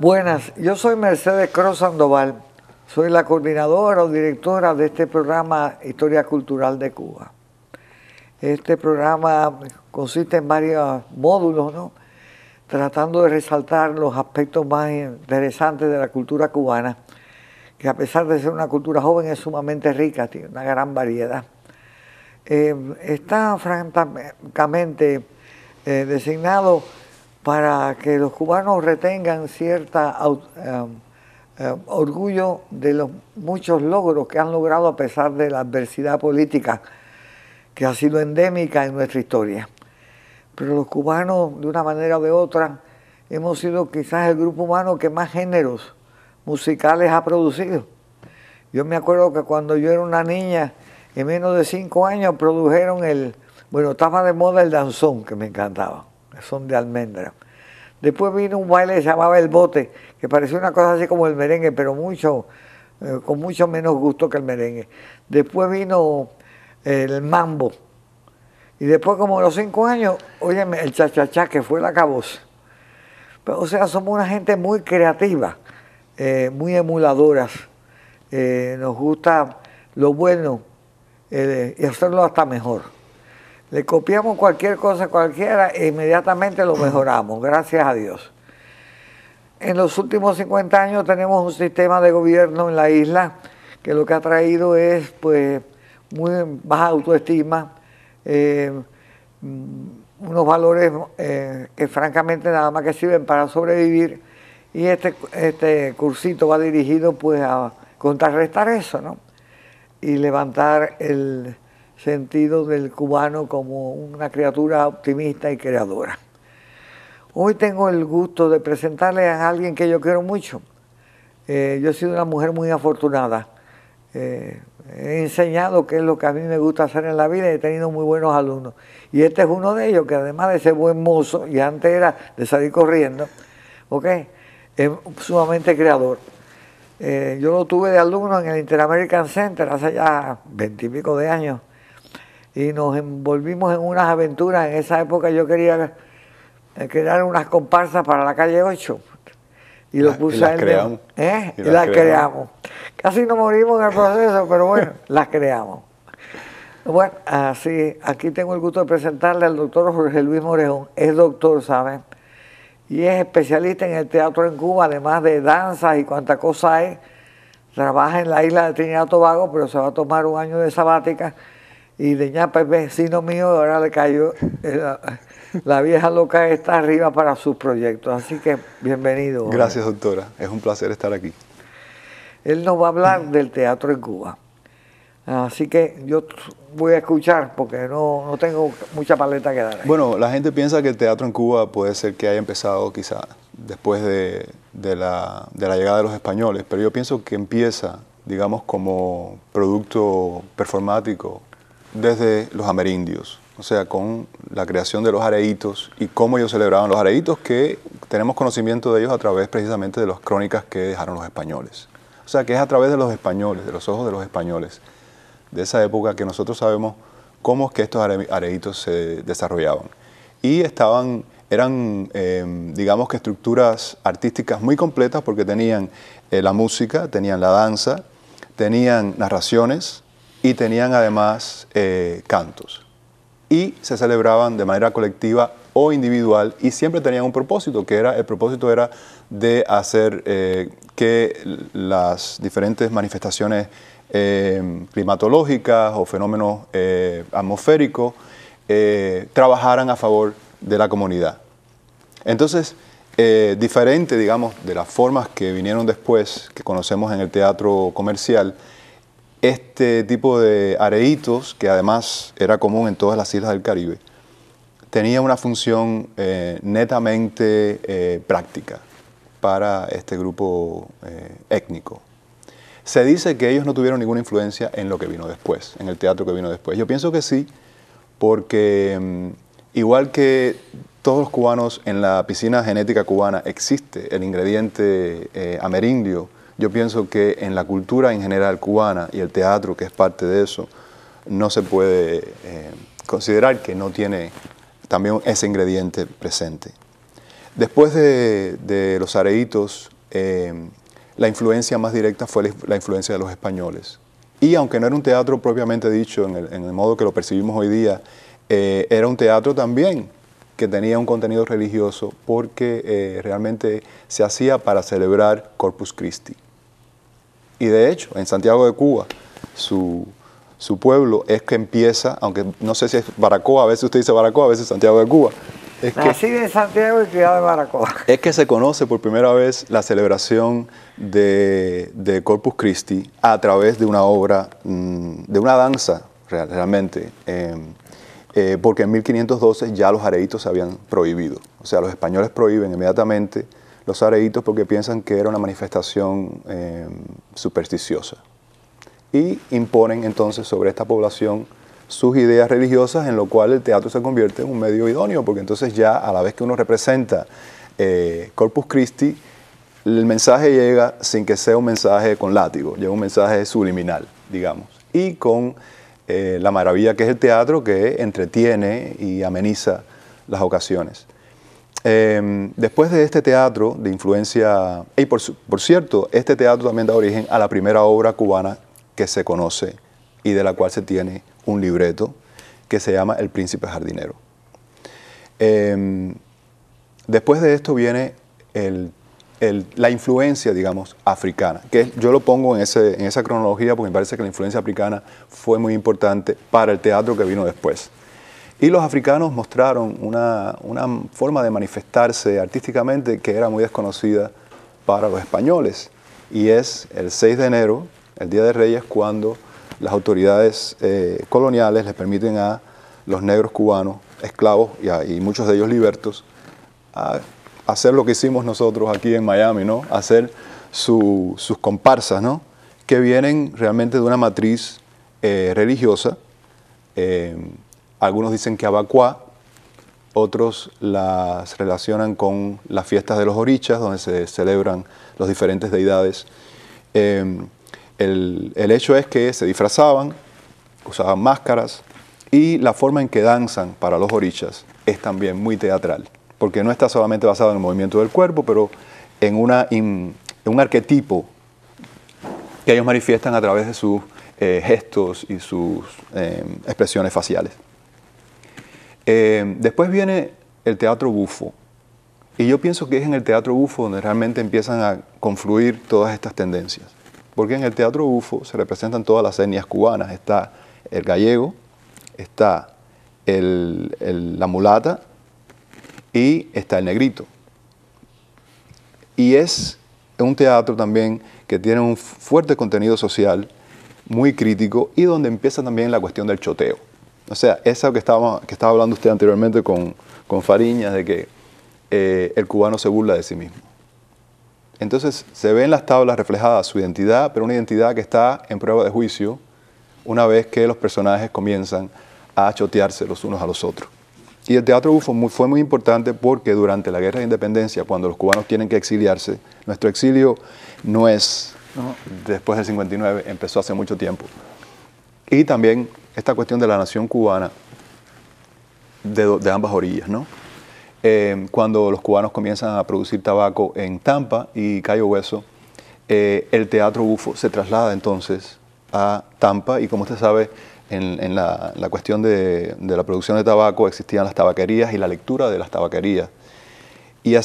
Buenas, yo soy Mercedes Cruz Sandoval, soy la coordinadora o directora de este programa Historia Cultural de Cuba. Este programa consiste en varios módulos, ¿no? Tratando de resaltar los aspectos más interesantes de la cultura cubana, que a pesar de ser una cultura joven es sumamente rica, tiene una gran variedad. Está francamente designado para que los cubanos retengan cierta orgullo de los muchos logros que han logrado a pesar de la adversidad política que ha sido endémica en nuestra historia. Pero los cubanos, de una manera o de otra, hemos sido quizás el grupo humano que más géneros musicales ha producido. Yo me acuerdo que cuando yo era una niña, en menos de 5 años produjeron estaba de moda el danzón, que me encantaba, el son de almendra. Después vino un baile que se llamaba el bote, que parecía una cosa así como el merengue, pero con mucho menos gusto que el merengue. Después vino el mambo. Y después, como a los 5 años, óyeme, el cha-cha-cha, que fue el acabose. O sea, somos una gente muy creativa, muy emuladoras. Nos gusta lo bueno y hacerlo hasta mejor. Le copiamos cualquier cosa a cualquiera e inmediatamente lo mejoramos, gracias a Dios. En los últimos 50 años tenemos un sistema de gobierno en la isla que lo que ha traído es pues muy baja autoestima, unos valores que francamente nada más que sirven para sobrevivir, y este cursito va dirigido pues a contrarrestar eso, ¿no? Y levantar el sentido del cubano como una criatura optimista y creadora. Hoy tengo el gusto de presentarle a alguien que yo quiero mucho. Yo he sido una mujer muy afortunada. He enseñado qué es lo que a mí me gusta hacer en la vida y he tenido muy buenos alumnos. Y este es uno de ellos, que además de ser buen mozo, y antes era de salir corriendo, es sumamente creador. Yo lo tuve de alumno en el Interamerican Center hace ya 20 y pico de años. Y nos envolvimos en unas aventuras. En esa época yo quería crear unas comparsas para la calle 8. Y lo puse a él. Y las creamos. Casi nos morimos en el proceso, pero bueno, las creamos. Bueno, así, aquí tengo el gusto de presentarle al doctor Jorge Luis Morejón. Es doctor, ¿saben? Y es especialista en el teatro en Cuba, además de danzas y cuánta cosa hay. Trabaja en la isla de Trinidad y Tobago, pero se va a tomar un año de sabática. Y de ñapa es vecino mío, ahora le cayó la vieja loca está arriba para sus proyectos. Así que bienvenido. Gracias, doctora. Es un placer estar aquí. Él nos va a hablar del teatro en Cuba. Así que yo voy a escuchar porque no tengo mucha paleta que dar ahí. Bueno, la gente piensa que el teatro en Cuba puede ser que haya empezado quizá después de la llegada de los españoles, pero yo pienso que empieza, digamos, como producto performático desde los amerindios, o sea, con la creación de los areitos y cómo ellos celebraban los areitos, que tenemos conocimiento de ellos a través precisamente de las crónicas que dejaron los españoles. O sea, que es a través de los españoles, de los ojos de los españoles, de esa época, que nosotros sabemos cómo es que estos areitos se desarrollaban. Y eran, digamos que estructuras artísticas muy completas, porque tenían la música, tenían la danza, tenían narraciones, y tenían además cantos. Y se celebraban de manera colectiva o individual, y siempre tenían un propósito, el propósito era de hacer que las diferentes manifestaciones climatológicas o fenómenos atmosféricos trabajaran a favor de la comunidad. Entonces, diferente, digamos, de las formas que vinieron después, que conocemos en el teatro comercial, este tipo de areitos, que además era común en todas las islas del Caribe, tenía una función netamente práctica para este grupo étnico. Se dice que ellos no tuvieron ninguna influencia en lo que vino después, en el teatro que vino después. Yo pienso que sí, porque igual que todos los cubanos, en la piscina genética cubana existe el ingrediente amerindio. Yo pienso que en la cultura en general cubana y el teatro, que es parte de eso, no se puede considerar que no tiene también ese ingrediente presente. Después de los areitos, la influencia más directa fue la influencia de los españoles. Y aunque no era un teatro propiamente dicho, en el modo que lo percibimos hoy día, era un teatro también que tenía un contenido religioso porque realmente se hacía para celebrar Corpus Christi. Y de hecho, en Santiago de Cuba, su pueblo es que empieza, aunque no sé si es Baracoa, a veces usted dice Baracoa, a veces Santiago de Cuba. Nacido en Santiago y criado en Baracoa. Es que se conoce por primera vez la celebración de Corpus Christi a través de una obra, de una danza realmente, porque en 1512 ya los areitos se habían prohibido. O sea, los españoles prohíben inmediatamente los areitos porque piensan que era una manifestación supersticiosa. Y imponen entonces sobre esta población sus ideas religiosas, en lo cual el teatro se convierte en un medio idóneo, porque entonces ya a la vez que uno representa Corpus Christi, el mensaje llega sin que sea un mensaje con látigo, llega un mensaje subliminal, digamos, y con la maravilla que es el teatro, que entretiene y ameniza las ocasiones. Después de este teatro de influencia, y por cierto, este teatro también da origen a la primera obra cubana que se conoce y de la cual se tiene un libreto que se llama El Príncipe Jardinero. Después de esto viene la influencia, digamos, africana, que yo lo pongo en esa cronología porque me parece que la influencia africana fue muy importante para el teatro que vino después. Y los africanos mostraron una forma de manifestarse artísticamente que era muy desconocida para los españoles, y es el 6 de enero, el Día de Reyes, cuando las autoridades coloniales les permiten a los negros cubanos, esclavos y muchos de ellos libertos, a hacer lo que hicimos nosotros aquí en Miami, ¿no? Hacer sus comparsas, ¿no? Que vienen realmente de una matriz religiosa. Algunos dicen que abacuá, otros las relacionan con las fiestas de los orichas, donde se celebran las diferentes deidades. El hecho es que se disfrazaban, usaban máscaras, y la forma en que danzan para los orichas es también muy teatral, porque no está solamente basado en el movimiento del cuerpo, pero en un arquetipo que ellos manifiestan a través de sus gestos y sus expresiones faciales. Después viene el teatro bufo, y yo pienso que es en el teatro bufo donde realmente empiezan a confluir todas estas tendencias. Porque en el teatro bufo se representan todas las etnias cubanas. Está el gallego, está la mulata y está el negrito. Y es un teatro también que tiene un fuerte contenido social, muy crítico, y donde empieza también la cuestión del choteo. O sea, eso que estaba hablando usted anteriormente con Fariñas, de que el cubano se burla de sí mismo. Entonces se ve en las tablas reflejada su identidad, pero una identidad que está en prueba de juicio una vez que los personajes comienzan a chotearse los unos a los otros. Y el teatro bufo fue muy importante porque durante la Guerra de Independencia, cuando los cubanos tienen que exiliarse, nuestro exilio no es después del 59, empezó hace mucho tiempo. Y también esta cuestión de la nación cubana de ambas orillas, ¿no? Cuando los cubanos comienzan a producir tabaco en Tampa y Cayo Hueso, el teatro bufo se traslada entonces a Tampa, y como usted sabe, en la cuestión de la producción de tabaco existían las tabaquerías y la lectura de las tabaquerías. Y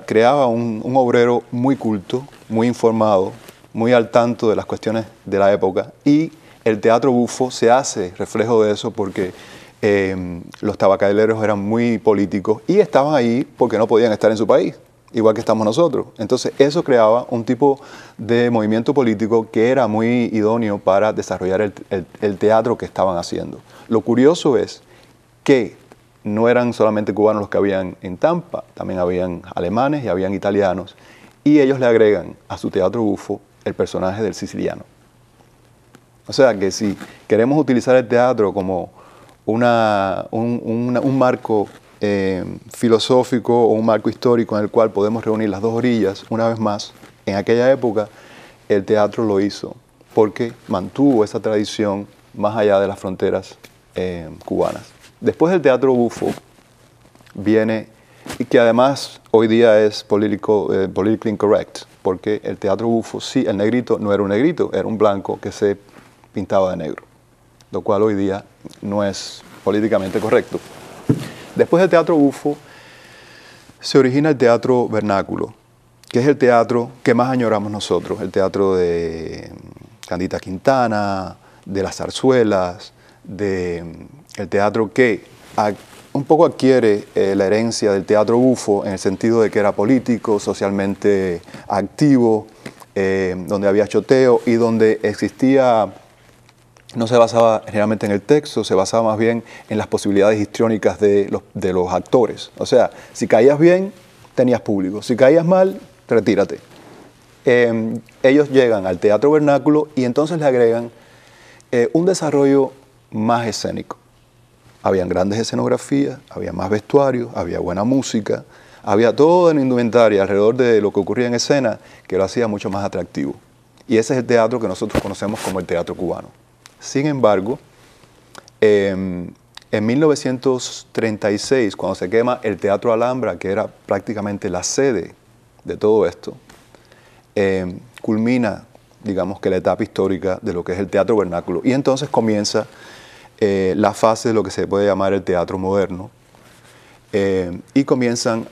creaba un obrero muy culto, muy informado, muy al tanto de las cuestiones de la época, y el teatro bufo se hace reflejo de eso porque los tabacaleros eran muy políticos y estaban ahí porque no podían estar en su país, igual que estamos nosotros. Entonces eso creaba un tipo de movimiento político que era muy idóneo para desarrollar el teatro que estaban haciendo. Lo curioso es que no eran solamente cubanos los que habían en Tampa, también habían alemanes y habían italianos, y ellos le agregan a su teatro bufo el personaje del siciliano. O sea que si queremos utilizar el teatro como un marco filosófico o un marco histórico en el cual podemos reunir las dos orillas, una vez más, en aquella época el teatro lo hizo porque mantuvo esa tradición más allá de las fronteras cubanas. Después del teatro bufo viene y que además hoy día es politically incorrect, porque el teatro bufo, sí, el negrito no era un negrito, era un blanco que se pintaba de negro, lo cual hoy día no es políticamente correcto. Después del teatro bufo se origina el teatro vernáculo, que es el teatro que más añoramos nosotros, el teatro de Candita Quintana, de las zarzuelas, el teatro que un poco adquiere la herencia del teatro bufo en el sentido de que era político, socialmente activo, donde había choteo y donde existía, no se basaba generalmente en el texto, se basaba más bien en las posibilidades histriónicas de los actores. O sea, si caías bien, tenías público, si caías mal, retírate. Ellos llegan al teatro vernáculo y entonces le agregan un desarrollo más escénico. Habían grandes escenografías, había más vestuarios, había buena música, había toda una indumentaria alrededor de lo que ocurría en escena que lo hacía mucho más atractivo. Y ese es el teatro que nosotros conocemos como el teatro cubano. Sin embargo, en 1936, cuando se quema el Teatro Alhambra, que era prácticamente la sede de todo esto, culmina, digamos que la etapa histórica de lo que es el teatro vernáculo. Y entonces comienza la fase de lo que se puede llamar el teatro moderno, y comienzan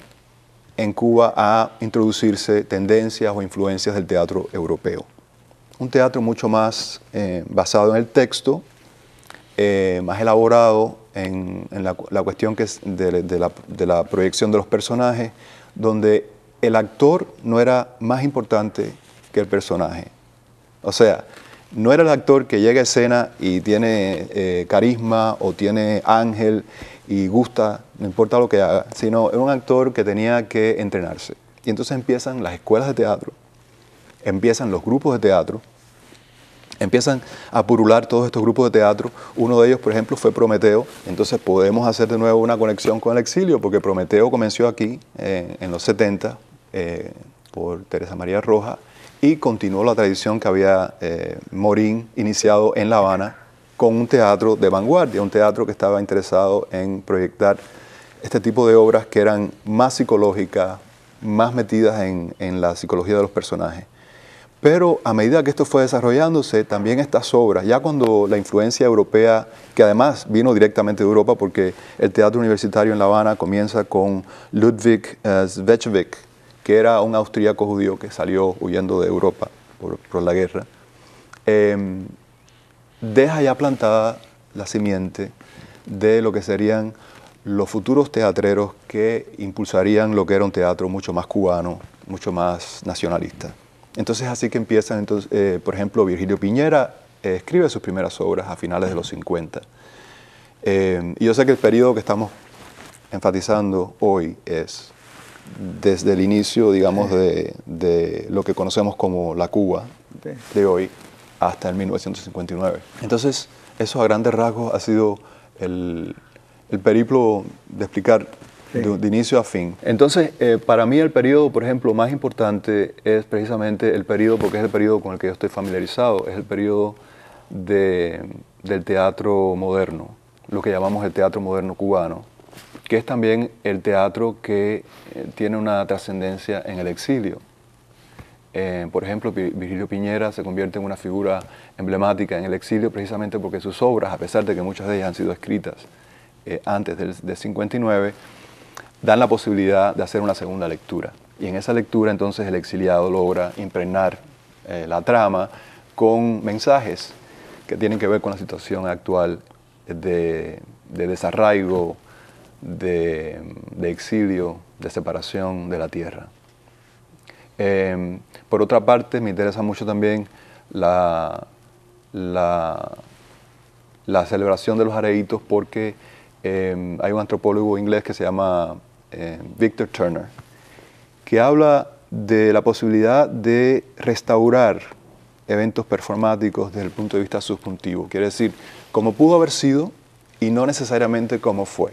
en Cuba a introducirse tendencias o influencias del teatro europeo. Un teatro mucho más basado en el texto, más elaborado en la cuestión que es de la proyección de los personajes, donde el actor no era más importante que el personaje. O sea, no era el actor que llega a escena y tiene carisma o tiene ángel y gusta, no importa lo que haga, sino era un actor que tenía que entrenarse. Y entonces empiezan las escuelas de teatro, empiezan los grupos de teatro, empiezan a purular todos estos grupos de teatro. Uno de ellos, por ejemplo, fue Prometeo. Entonces podemos hacer de nuevo una conexión con el exilio, porque Prometeo comenzó aquí en los 70 por Teresa María Roja, y continuó la tradición que había Morín iniciado en La Habana con un teatro de vanguardia, un teatro que estaba interesado en proyectar este tipo de obras que eran más psicológicas, más metidas en la psicología de los personajes. Pero a medida que esto fue desarrollándose, también estas obras, ya cuando la influencia europea, que además vino directamente de Europa, porque el teatro universitario en La Habana comienza con Ludwig Zwischewicz, que era un austríaco judío que salió huyendo de Europa por la guerra, deja ya plantada la simiente de lo que serían los futuros teatreros que impulsarían lo que era un teatro mucho más cubano, mucho más nacionalista. Entonces así que empiezan, por ejemplo, Virgilio Piñera escribe sus primeras obras a finales de los 50. Y yo sé que el periodo que estamos enfatizando hoy es desde el inicio, digamos, de lo que conocemos como la Cuba de hoy hasta el 1959. Entonces, eso a grandes rasgos ha sido el periplo de explicar de inicio a fin. Entonces, para mí el periodo, por ejemplo, más importante es precisamente el periodo, porque es el periodo con el que yo estoy familiarizado, es el periodo del teatro moderno, lo que llamamos el teatro moderno cubano, que es también el teatro que tiene una trascendencia en el exilio. Por ejemplo, Virgilio Piñera se convierte en una figura emblemática en el exilio precisamente porque sus obras, a pesar de que muchas de ellas han sido escritas antes del 59, dan la posibilidad de hacer una segunda lectura. Y en esa lectura entonces el exiliado logra impregnar la trama con mensajes que tienen que ver con la situación actual de desarraigo, de exilio, de separación de la tierra. Por otra parte, me interesa mucho también la celebración de los areitos porque hay un antropólogo inglés que se llama Victor Turner, que habla de la posibilidad de restaurar eventos performáticos desde el punto de vista subjuntivo. Quiere decir, como pudo haber sido y no necesariamente cómo fue.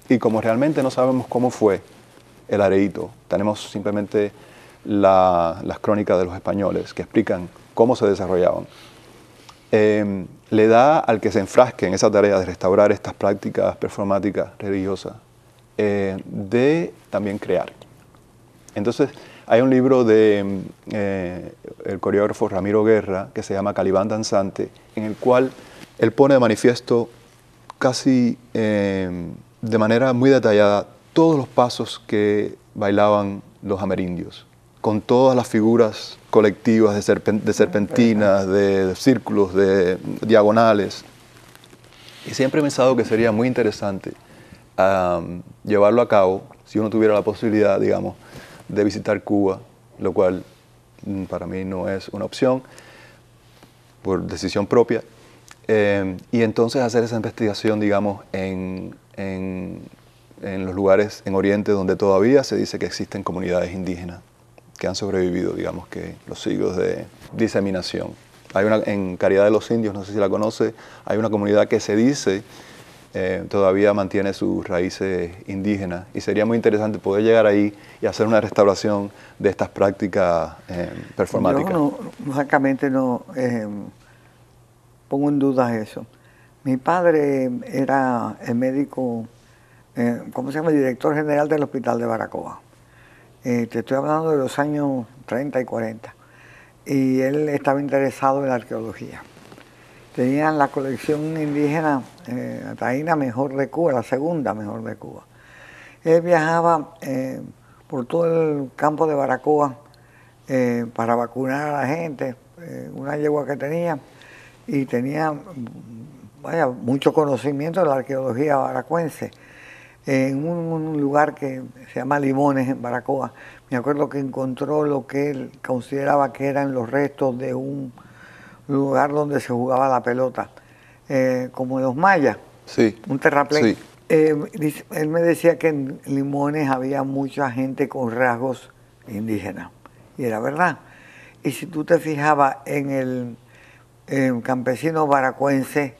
Y como realmente no sabemos cómo fue el areíto, tenemos simplemente las crónicas de los españoles que explican cómo se desarrollaban. Le da al que se enfrasque en esa tarea de restaurar estas prácticas performáticas religiosas de también crear. Entonces, hay un libro de el coreógrafo Ramiro Guerra que se llama Calibán Danzante, en el cual él pone de manifiesto casi de manera muy detallada todos los pasos que bailaban los amerindios, con todas las figuras colectivas de serpentinas, de círculos, de diagonales. Y siempre he pensado que sería muy interesante llevarlo a cabo, si uno tuviera la posibilidad, digamos, de visitar Cuba, lo cual para mí no es una opción, por decisión propia, y entonces hacer esa investigación, digamos, en los lugares en Oriente donde todavía se dice que existen comunidades indígenas que han sobrevivido, digamos, que los siglos de diseminación. Hay una en Caridad de los Indios, no sé si la conoce, hay una comunidad que se dice todavía mantiene sus raíces indígenas, y sería muy interesante poder llegar ahí y hacer una restauración de estas prácticas performáticas. Yo francamente no pongo en duda eso. Mi padre era el médico, ¿cómo se llama? El director general del Hospital de Baracoa. Te estoy hablando de los años 30 y 40. Y él estaba interesado en la arqueología. Tenían la colección indígena taína mejor de Cuba, la segunda mejor de Cuba. Él viajaba por todo el campo de Baracoa para vacunar a la gente, una yegua que tenía, y tenía mucho conocimiento de la arqueología baracuense. En un lugar que se llama Limones, en Baracoa, me acuerdo que encontró lo que él consideraba que eran los restos de un lugar donde se jugaba la pelota, como los mayas, sí, un terraplén. Sí. Él me decía que en Limones había mucha gente con rasgos indígenas, y era verdad. Y si tú te fijabas en el campesino baracuense,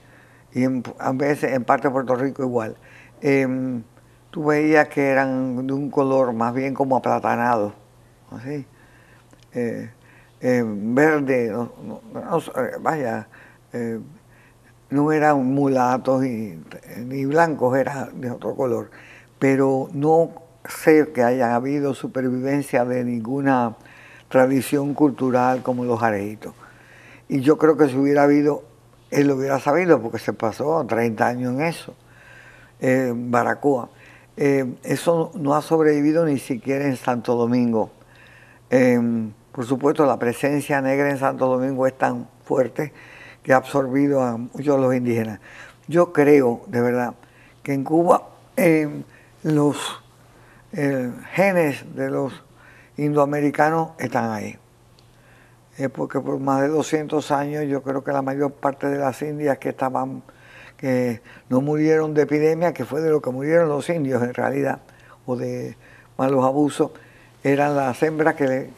y a veces en parte de Puerto Rico igual, tú veías que eran de un color más bien como aplatanado, así, verde, no eran mulatos ni blancos, era de otro color, pero no sé que haya habido supervivencia de ninguna tradición cultural como los areitos. Y yo creo que si hubiera habido, él lo hubiera sabido, porque se pasó 30 años en eso, Baracoa. Eso no ha sobrevivido ni siquiera en Santo Domingo. Por supuesto, la presencia negra en Santo Domingo es tan fuerte que ha absorbido a muchos de los indígenas. Yo creo, de verdad, que en Cuba los genes de los indoamericanos están ahí. Porque por más de 200 años yo creo que la mayor parte de las indias que no murieron de epidemia, que fue de lo que murieron los indios en realidad, o de malos abusos, eran las hembras que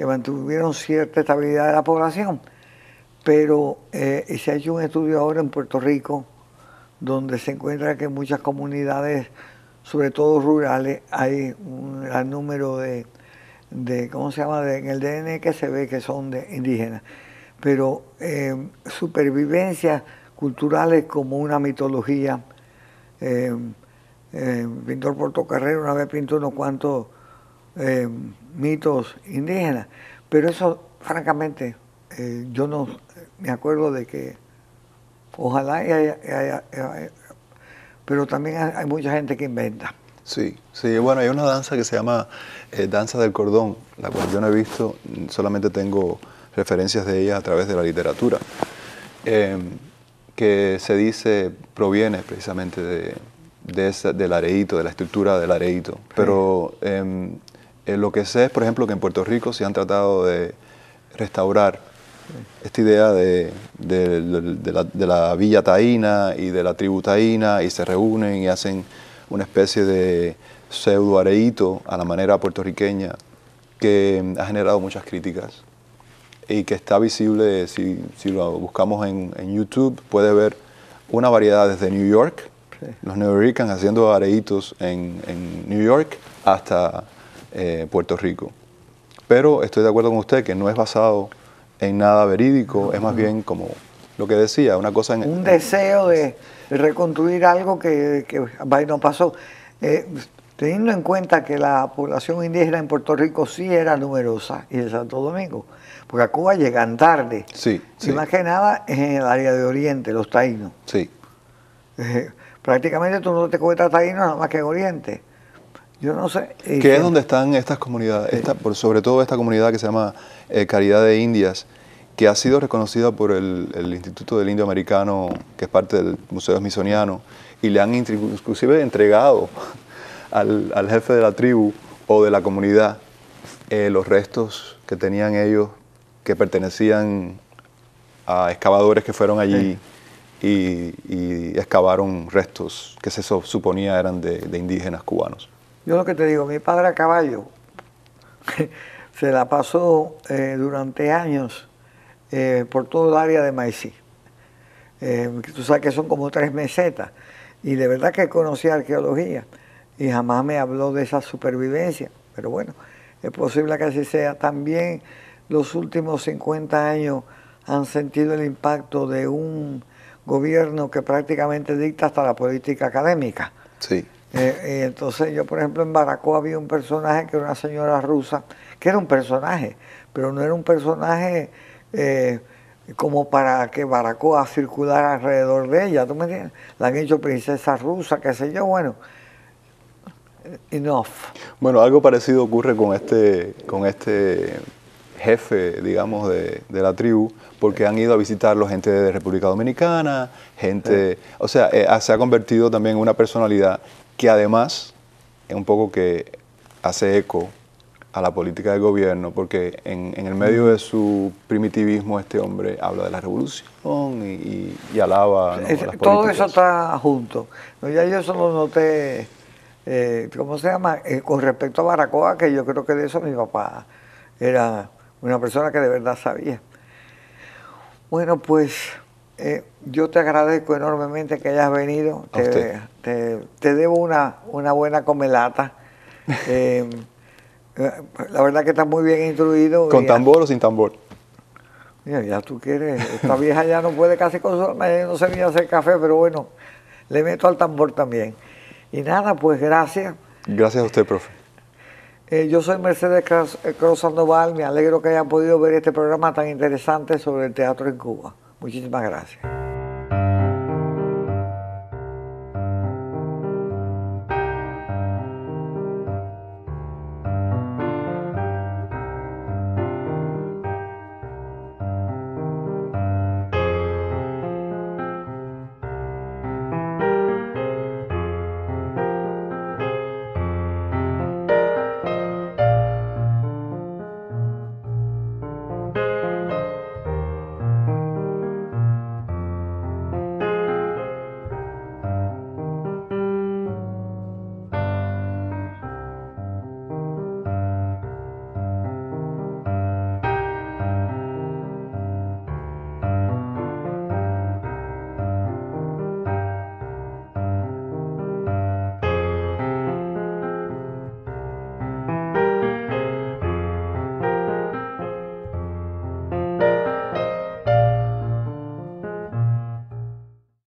mantuvieron cierta estabilidad de la población. Pero se ha hecho un estudio ahora en Puerto Rico, donde se encuentra que en muchas comunidades, sobre todo rurales, hay un gran número de ¿cómo se llama? En el DN que se ve que son indígenas. Pero supervivencias culturales como una mitología. Pintor Portocarrero una vez pintó unos cuantos mitos indígenas, pero eso, francamente, yo no me acuerdo de que ojalá pero también hay mucha gente que inventa. Sí, sí, bueno, hay una danza que se llama danza del cordón, la cual yo no he visto, solamente tengo referencias de ella a través de la literatura, que se dice proviene precisamente del areíto, de la estructura del areíto. Sí. Pero lo que sé es, por ejemplo, que en Puerto Rico se han tratado de restaurar esta idea de la villa taína y de la tribu taína, y se reúnen y hacen una especie de pseudo areíto a la manera puertorriqueña, que ha generado muchas críticas y que está visible, si lo buscamos en YouTube, puede ver una variedad desde New York, sí, los nuyoricanos haciendo areítos en New York, hasta Puerto Rico. Pero estoy de acuerdo con usted que no es basado en nada verídico, es más bien como lo que decía, una cosa... un deseo de reconstruir algo que no pasó. Teniendo en cuenta que la población indígena en Puerto Rico sí era numerosa y en Santo Domingo, porque a Cuba llegan tarde, Sí, y sí. más que nada en el área de Oriente, los taínos. Sí. Prácticamente tú no te encuentras taínos nada más que en Oriente. Yo no sé. Que es donde están estas comunidades, sobre todo esta comunidad que se llama Caridad de Indias, que ha sido reconocida por el Instituto del Indio Americano, que es parte del Museo Smithsoniano, y le han inclusive entregado al jefe de la tribu o de la comunidad los restos que tenían ellos, que pertenecían a excavadores que fueron allí y excavaron restos que se suponía eran de indígenas cubanos. Yo lo que te digo, mi padre a caballo se la pasó durante años por todo el área de Maicí. Tú sabes que son como 3 mesetas. Y de verdad que conocía arqueología. Y jamás me habló de esa supervivencia. Pero bueno, es posible que así sea. También los últimos 50 años han sentido el impacto de un gobierno que prácticamente dicta hasta la política académica. Sí. Entonces yo, por ejemplo, en Baracoa había un personaje que era una señora rusa, que era un personaje, pero no era un personaje como para que Baracoa circulara alrededor de ella, ¿tú me entiendes? La han hecho princesa rusa, qué sé yo, bueno, enough. Bueno, algo parecido ocurre con este jefe, digamos, de la tribu, porque han ido a visitarlo gente de República Dominicana, gente, o sea, se ha convertido también en una personalidad que además es un poco que hace eco a la política del gobierno, porque en el medio de su primitivismo este hombre habla de la revolución y alaba, ¿no?, las políticas. Todo eso está junto. Ya yo eso lo noté, ¿cómo se llama? Con respecto a Baracoa, que yo creo que de eso mi papá era una persona que de verdad sabía. Bueno, pues yo te agradezco enormemente que hayas venido. Te debo una buena comelata. La verdad que estás muy bien instruido. ¿Con tambor o sin tambor? Mira, ya tú quieres. Esta vieja ya no puede casi consolarme. No sé ni hacer café, pero bueno, le meto al tambor también. Y nada, pues gracias. Gracias a usted, profe. Yo soy Mercedes Cruz Sandoval. Me alegro que hayan podido ver este programa tan interesante sobre el teatro en Cuba. Muchísimas gracias.